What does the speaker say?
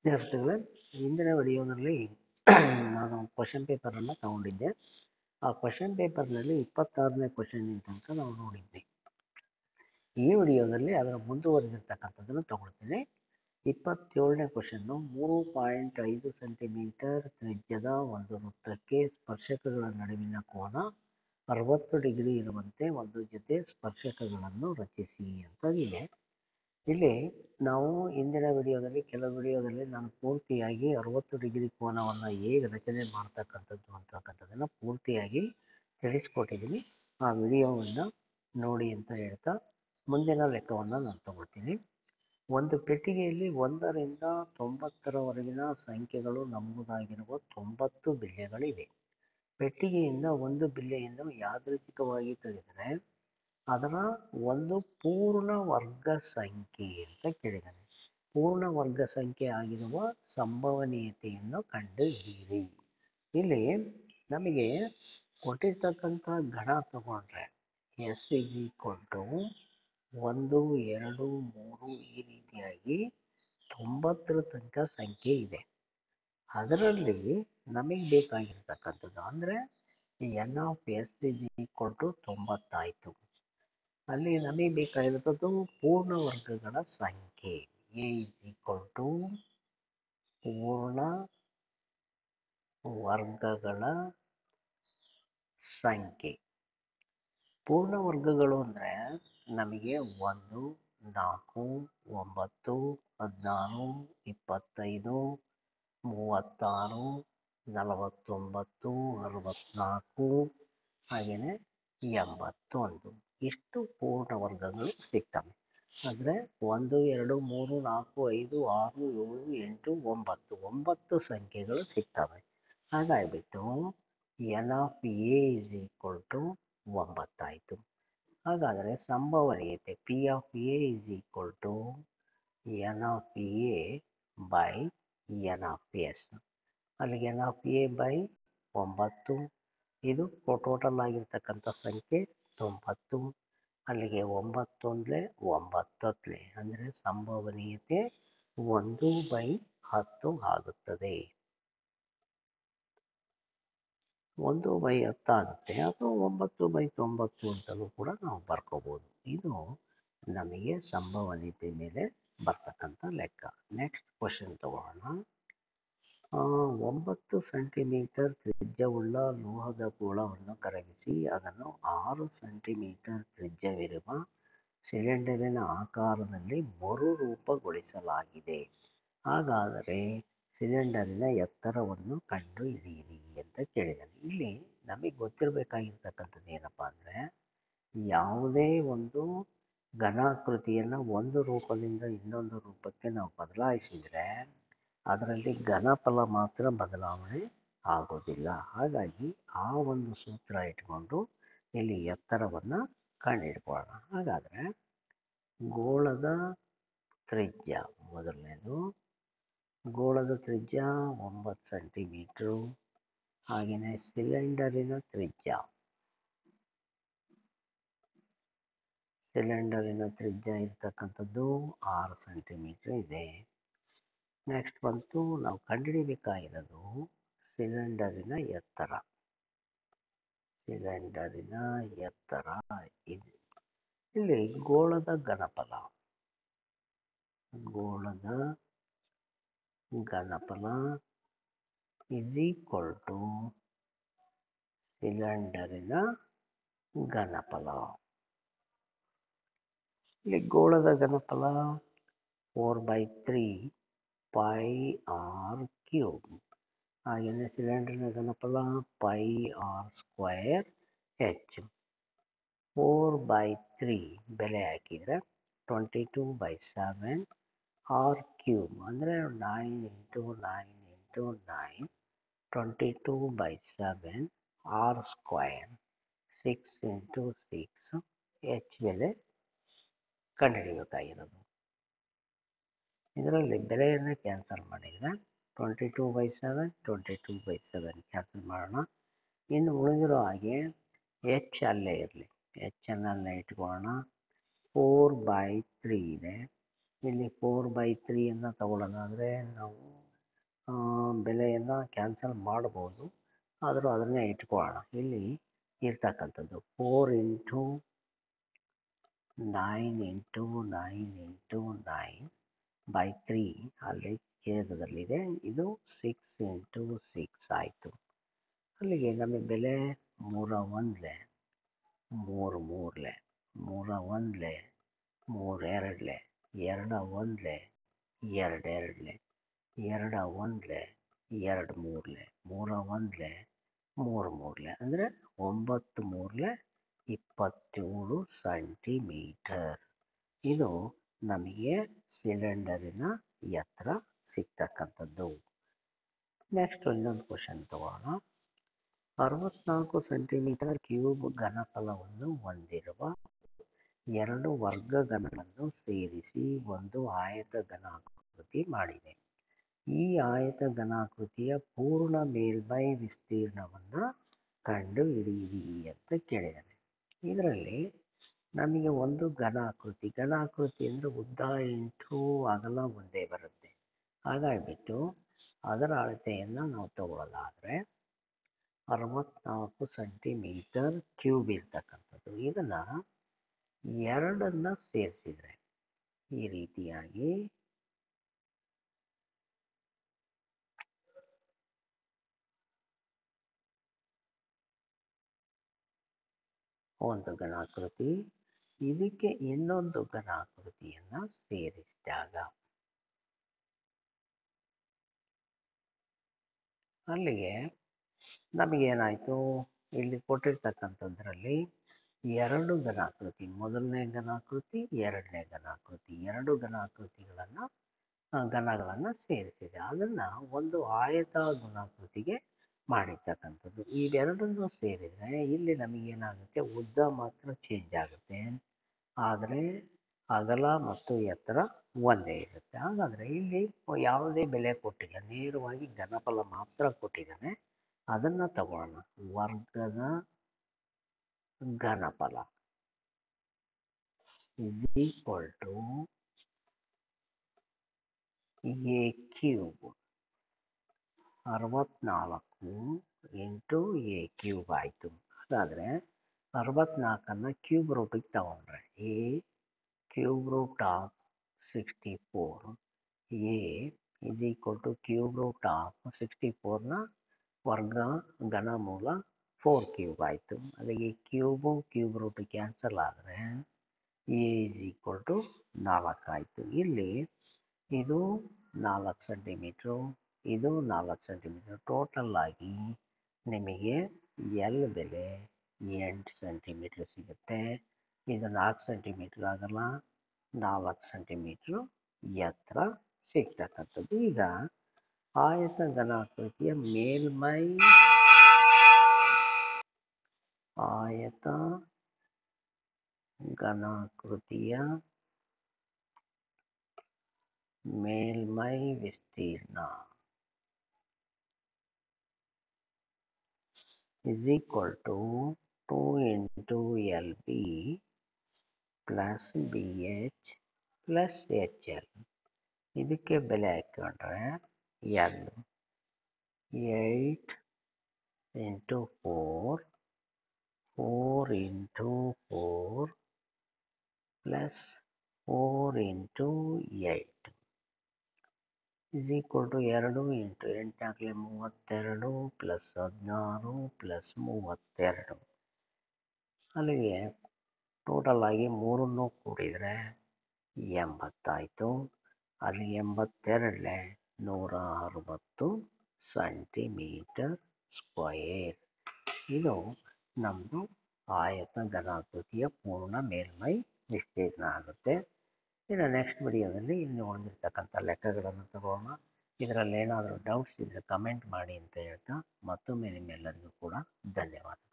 ವಿದ್ಯಾರ್ಥಿಗಳೇ, ಹಿಂದಿನ ವಿಡಿಯೋದಲ್ಲಿ ನಾನು ಕ್ವಶನ್ ಪೇಪರನ್ನು ತಗೊಂಡಿದ್ದೆ. ಆ ಕ್ವಶನ್ ಪೇಪರ್ನಲ್ಲಿ 26ನೇ ಕ್ವಶನ್ ತನಕ ನಾವು ನೋಡಿದ್ವಿ. ಈ ವಿಡಿಯೋದಲ್ಲಿ ಅದರ ಮುಂದುವರೆದಿರ್ತಕ್ಕಂಥದ್ದನ್ನು ತಗೊಳ್ತೀನಿ. 27ನೇ ಕ್ವಶನ್ನು 3.5 ಸೆಂಟಿಮೀಟರ್ ತ್ರಿಜ್ಯದ ಒಂದು ವೃತ್ತಕ್ಕೆ ಸ್ಪರ್ಶಕಗಳ ನಡುವಿನ ಕೋನ 60 ಡಿಗ್ರಿ ಇರುವಂತೆ ಒಂದು ಜೊತೆ ಸ್ಪರ್ಶಕಗಳನ್ನು ರಚಿಸಿ ಅಂತ ಇದೆ. ಇಲ್ಲಿ ನಾವು ಹಿಂದಿನ ಕೆಲವು ವಿಡಿಯೋದಲ್ಲಿ ನಾನು ಪೂರ್ತಿಯಾಗಿ 60 ಡಿಗ್ರಿ ಕೋನವನ್ನು ಹೇಗೆ ರಚನೆ ಮಾಡ್ತಕ್ಕಂಥದ್ದು ಅಂತಕ್ಕಂಥದ್ದನ್ನು ಪೂರ್ತಿಯಾಗಿ ತಿಳಿಸ್ಕೊಟ್ಟಿದ್ದೀನಿ. ಆ ವಿಡಿಯೋವನ್ನು ನೋಡಿ ಅಂತ ಹೇಳ್ತಾ ಮುಂದಿನ ಲೆಕ್ಕವನ್ನು ನಾನು ತಗೊಳ್ತೀನಿ. ಒಂದು ಪೆಟ್ಟಿಗೆಯಲ್ಲಿ 1 ರಿಂದ 90ರವರೆಗಿನ ಸಂಖ್ಯೆಗಳು ನಮೂದಾಗಿರುವ 90 ಬಿಲ್ಲೆಗಳಿವೆ. ಪೆಟ್ಟಿಗೆಯಿಂದ ಒಂದು ಬಿಲ್ಲೆಯನ್ನು ಯಾದೃಚ್ಛಿಕವಾಗಿ ತೆಗೆದರೆ ಅದರ ಒಂದು ಪೂರ್ಣ ವರ್ಗ ಸಂಖ್ಯೆ ಅಂತ ಕೇಳಿದ್ದಾನೆ. ಪೂರ್ಣ ವರ್ಗ ಸಂಖ್ಯೆ ಆಗಿರುವ ಸಂಭವನೀಯತೆಯನ್ನು ಕಂಡುಹಿಡಿಯಿರಿ. ಇಲ್ಲಿ ನಮಗೆ ಕೊಟ್ಟಿರ್ತಕ್ಕಂಥ ಘನ ತಗೊಂಡ್ರೆ S = 1, 2, 3 ಈ ರೀತಿಯಾಗಿ 90ರ ತನಕ ಸಂಖ್ಯೆ ಇದೆ. ಅದರಲ್ಲಿ ನಮಗೆ ಬೇಕಾಗಿರ್ತಕ್ಕಂಥದ್ದು ಅಂದರೆ N(S) = 90 ಆಯಿತು. ಅಲ್ಲಿ ನಮಗೆ ಬೇಕಾಗಿರೋದು ಪೂರ್ಣ ವರ್ಗಗಳ ಸಂಖ್ಯೆ. A = ಪೂರ್ಣ ವರ್ಗಗಳ ಸಂಖ್ಯೆ. ಪೂರ್ಣ ವರ್ಗಗಳು ಅಂದರೆ ನಮಗೆ 1, 4, 9, 16, 25, 36, 49, 64 ಹಾಗೆಯೇ 81 ಇಷ್ಟು ಪೂರ್ಣ ವರ್ಗಗಳು ಸಿಗ್ತವೆ. ಅಂದರೆ 1, 2, 3, 4, 5, 6, 7, 8, 9 ಸಂಖ್ಯೆಗಳು ಸಿಗ್ತವೆ. ಹಾಗಾಗಿಬಿಟ್ಟು N(A) = 9 ಆಯಿತು. ಹಾಗಾದರೆ ಸಂಭವನೀಯತೆ P(A) = N(A)/N(S). ಅಲ್ಲಿಗೆ N(A)/9 ಇದು ಟೋಟಲ್ ಆಗಿರ್ತಕ್ಕಂಥ ಸಂಖ್ಯೆ 90. ಅಲ್ಲಿಗೆ 9 9 ಅಂದರೆ ಸಂಭವನೀಯತೆ 1/10 ಆಗುತ್ತದೆ. 1/10 ಆಗುತ್ತೆ. ಅಥವಾ 9/90 ಅಂತಲೂ ಕೂಡ ನಾವು ಬರ್ಕೋಬೋದು. ಇದು ನಮಗೆ ಸಂಭವನೀಯತೆ ಮೇಲೆ ಬರ್ತಕ್ಕಂಥ ಲೆಕ್ಕ. ನೆಕ್ಸ್ಟ್ ಕ್ವಶನ್ ತಗೊಳ್ಳೋಣ. 9 ಸೆಂಟಿಮೀಟರ್ ತ್ರಿಜ್ಯವುಳ್ಳ ಲೋಹದ ಗೋಳವನ್ನು ಕರಗಿಸಿ ಅದನ್ನು 6 ಸೆಂಟಿಮೀಟರ್ ತ್ರಿಜ್ಯವಿರುವ ಸಿಲಿಂಡರಿನ ಆಕಾರದಲ್ಲಿ ಮರುರೂಪಗೊಳಿಸಲಾಗಿದೆ. ಹಾಗಾದರೆ ಸಿಲಿಂಡರಿನ ಎತ್ತರವನ್ನು ಕಂಡುಹಿಡಿಯಿರಿ ಅಂತ ಕೇಳಿದ್ದಾನೆ. ಇಲ್ಲಿ ನಮಗೆ ಗೊತ್ತಿರಬೇಕಾಗಿರ್ತಕ್ಕಂಥದ್ದು ಏನಪ್ಪ ಅಂದರೆ, ಯಾವುದೇ ಒಂದು ಘನಾಕೃತಿಯನ್ನು ಒಂದು ರೂಪದಿಂದ ಇನ್ನೊಂದು ರೂಪಕ್ಕೆ ನಾವು ಬದಲಾಯಿಸಿದರೆ ಅದರಲ್ಲಿ ಘನಫಲ ಮಾತ್ರ ಬದಲಾವಣೆ ಆಗೋದಿಲ್ಲ. ಹಾಗಾಗಿ ಆ ಒಂದು ಸೂತ್ರ ಇಟ್ಕೊಂಡು ಇಲ್ಲಿ ಎತ್ತರವನ್ನು ಕಂಡುಹಿಡ್ಕೊಳ್ಳೋಣ. ಹಾಗಾದರೆ ಗೋಳದ ತ್ರಿಜ್ಯ ಮೊದಲನೇದು. ಗೋಳದ ತ್ರಿಜ್ಯ 9 ಸೆಂಟಿಮೀಟ್ರು. ಹಾಗೆಯೇ ಸಿಲಿಂಡರಿನ ತ್ರಿಜ್ಯ ಇರ್ತಕ್ಕಂಥದ್ದು 6 ಸೆಂಟಿಮೀಟ್ರ್ ಇದೆ. ನೆಕ್ಸ್ಟ್ ಬಂತು ನಾವು ಕಂಡುಹಿಡಿಬೇಕಾಗಿರೋದು ಸಿಲಿಂಡರಿನ ಎತ್ತರ. ಇದೆ. ಇಲ್ಲಿ ಗೋಳದ ಘನಫಲ = ಸಿಲಿಂಡರಿನ ಘನಫಲ. ಇಲ್ಲಿ ಗೋಳದ ಘನಫಲ 4/3 πr³. ಹಾಗೆಯೇ ಸಿಲಿಂಡರಿನ ಘನಫಲ πr² h. 4/3 ಬೆಲೆ ಹಾಕಿದರೆ 22/7 r³ ಅಂದರೆ 9 × 9 × 9 22/7 r². 6 × 6 h ಬೆಲೆ ಕಂಡುಹಿಡಿಯಬೇಕಾಗಿರೋದು. ಇದರಲ್ಲಿ ಬೆಲೆಯನ್ನು ಕ್ಯಾನ್ಸಲ್ ಮಾಡಿದರೆ 22/7 22/7 ಕ್ಯಾನ್ಸಲ್ ಮಾಡೋಣ. ಇನ್ನು ಉಳಿದಿರೋ ಹಾಗೆ h ಅಲ್ಲೇ ಇರಲಿ. h ಅಲ್ಲೇ ಇಟ್ಕೊಳ್ಳೋಣ. 4/3 ಇದೆ. ಇಲ್ಲಿ 4/3 ತಗೊಳ್ಳೋಣ ಅಂದರೆ ನಾವು ಬೆಲೆಯನ್ನು ಕ್ಯಾನ್ಸಲ್ ಮಾಡ್ಬೋದು, ಆದರೂ ಅದನ್ನೇ ಇಟ್ಕೊಳ್ಳೋಣ. ಇಲ್ಲಿ ಇರ್ತಕ್ಕಂಥದ್ದು 4 × 9 × 9 × 9 ಅಲ್ಲಿ ಛೇದದಲ್ಲಿದೆ. ಇದು 6 × 6 ಆಯಿತು. ಅಲ್ಲಿಗೆ ನಮಗೆ ಬೆಲೆ 3 1 3 3 3 1 3 2 2 1 2 2 2 1 2 3 3 1 3 3 ಅಂದರೆ 9 3 27 ಸೆಂಟಿಮೀಟರ್. ಇದು ನಮಗೆ ಸಿಲಿಂಡರಿನ ಎತ್ತರ ಸಿಗ್ತಕ್ಕಂಥದ್ದು. ನೆಕ್ಸ್ಟ್ ಇನ್ನೊಂದು ಕ್ವಶನ್ ತಗೋಣ. 64 ಸೆಂಟಿಮೀಟರ್ ಕ್ಯೂಬ್ ಘನಫಲವನ್ನು ಹೊಂದಿರುವ 2 ವರ್ಗಗಳನ್ನು ಸೇರಿಸಿ ಒಂದು ಆಯತ ಘನಾಕೃತಿ ಮಾಡಿದೆ. ಈ ಆಯತ ಘನಾಕೃತಿಯ ಪೂರ್ಣ ಮೇಲ್ಮೈ ವಿಸ್ತೀರ್ಣವನ್ನು ಕಂಡುಹಿಡಿಯಿರಿ ಅಂತ ಕೇಳಿದ್ದಾನೆ. ಇದರಲ್ಲಿ ನಮಗೆ ಒಂದು ಘನಾಕೃತಿ ಅಂದರೆ ಉದ್ದ ಇಂಟು ಅಗಲ ಒಂದೇ ಬರುತ್ತೆ. ಹಾಗಾಗಿಬಿಟ್ಟು ಅದರ ಅಳತೆಯನ್ನು ನಾವು ತಗೊಳ್ಳೋದಾದರೆ 64 ಸೆಂಟಿಮೀಟರ್ ಕ್ಯೂಬ್ ಇರ್ತಕ್ಕಂಥದ್ದು. ಇದನ್ನು ಎರಡನ್ನು ಸೇರಿಸಿದರೆ ಈ ರೀತಿಯಾಗಿ ಒಂದು ಘನಾಕೃತಿ, ಇದಕ್ಕೆ ಇನ್ನೊಂದು ಘನಾಕೃತಿಯನ್ನು ಸೇರಿಸಿದಾಗ ಅಲ್ಲಿಗೆ ನಮಗೇನಾಯಿತು, ಇಲ್ಲಿ ಕೊಟ್ಟಿರ್ತಕ್ಕಂಥದ್ರಲ್ಲಿ ಎರಡು ಘನಾಕೃತಿ, ಮೊದಲನೇ ಘನಾಕೃತಿ ಎರಡನೇ ಘನಾಕೃತಿ, ಎರಡು ಘನಗಳನ್ನು ಸೇರಿಸಿದೆ. ಅದನ್ನು ಒಂದು ಆಯತ ಘನಾಕೃತಿಗೆ ಮಾಡಿರ್ತಕ್ಕಂಥದ್ದು. ಇವೆರಡನ್ನು ಸೇರಿದರೆ ಇಲ್ಲಿ ನಮಗೇನಾಗುತ್ತೆ, ಉದ್ದ ಮಾತ್ರ ಚೇಂಜ್ ಆಗುತ್ತೆ, ಆದರೆ ಅಗಲ ಮತ್ತು ಎತ್ತರ ಒಂದೇ ಇರುತ್ತೆ. ಹಾಗಾದರೆ ಇಲ್ಲಿ ಯಾವುದೇ ಬೆಲೆ ಕೊಟ್ಟಿಲ್ಲ, ನೇರವಾಗಿ ಘನಫಲ ಮಾತ್ರ ಕೊಟ್ಟಿದ್ದಾನೆ. ಅದನ್ನು ತಗೊಳ್ಳೋಣ. ವರ್ಗದ ಘನಫಲ is equal to a cube. 64 into a cube ಆಯಿತು. ಹಾಗಾದರೆ 64 ಕ್ಯೂಬ್ ರೂಟಿಗೆ ತಗೊಂಡ್ರೆ a cube root of 64 a is equal to cube root of 64ನ ವರ್ಗ ಘನಮೂಲ 4 ಕ್ಯೂಬ್ ಆಯಿತು. ಅಲ್ಲಿಗೆ ಕ್ಯೂಬ್ ರೂಟ್ ಕ್ಯಾನ್ಸಲ್ ಆದರೆ a is equal to 4 ಆಯಿತು. ಇಲ್ಲಿ ಇದು 4 ಸೆಂಟಿಮೀಟ್ರು, ಇದು 4 ಸೆಂಟಿಮೀಟರ್. ಟೋಟಲ್ ಆಗಿ ನಿಮಗೆ ಎಲ್ ಬೆಲೆ 8 ಸೆಂಟಿಮೀಟ್ರ್ ಸಿಗುತ್ತೆ. ಇದು 4 ಸೆಂಟಿಮೀಟ್ರ್ ಆಗಲ್ಲ, 4 ಸೆಂಟಿಮೀಟ್ರು ಎತ್ತರ ಸಿಗ್ತಕ್ಕಂಥದ್ದು. ಈಗ ಆಯತ ಘನಾಕೃತಿಯ ಮೇಲ್ಮೈ ವಿಸ್ತೀರ್ಣ is equal to 2 into LB plus BH plus HL. ಇದಕ್ಕೆ ಬೆಲೆ ಹಾಕೊಂಡ್ರೆ L 8 into 4 into 4 plus 4 into 8 is equal to 2 into 8 32 plus 16 plus 32. ಅಲ್ಲಿಗೆ ಟೋಟಲ್ ಆಗಿ ಮೂರನ್ನು ಕೂಡಿದರೆ 80 ಆಯಿತು. ಅಲ್ಲಿ 82 160 ಸೆಂಟಿಮೀಟರ್ ಸ್ಕ್ವಯರ್. ಇದು ನಮ್ಮದು ಆಯತ ಘನಾಕೃತಿಯ ಪೂರ್ಣ ಮೇಲ್ಮೈ ವಿಸ್ತೀರ್ಣ ಆಗುತ್ತೆ. ಇನ್ನು ನೆಕ್ಸ್ಟ್ ವಿಡಿಯೋದಲ್ಲಿ ಇನ್ನು ಉಳಿದಿರ್ತಕ್ಕಂಥ ಲೆಕ್ಕಗಳನ್ನು ತಗೋಣ. ಇದರಲ್ಲಿ ಏನಾದರೂ ಡೌಟ್ಸ್ ಇದ್ದರೆ ಕಮೆಂಟ್ ಮಾಡಿ ಅಂತ ಹೇಳ್ತಾ ಮತ್ತೊಮ್ಮೆ ನಿಮ್ಮೆಲ್ಲರಿಗೂ ಕೂಡ ಧನ್ಯವಾದ.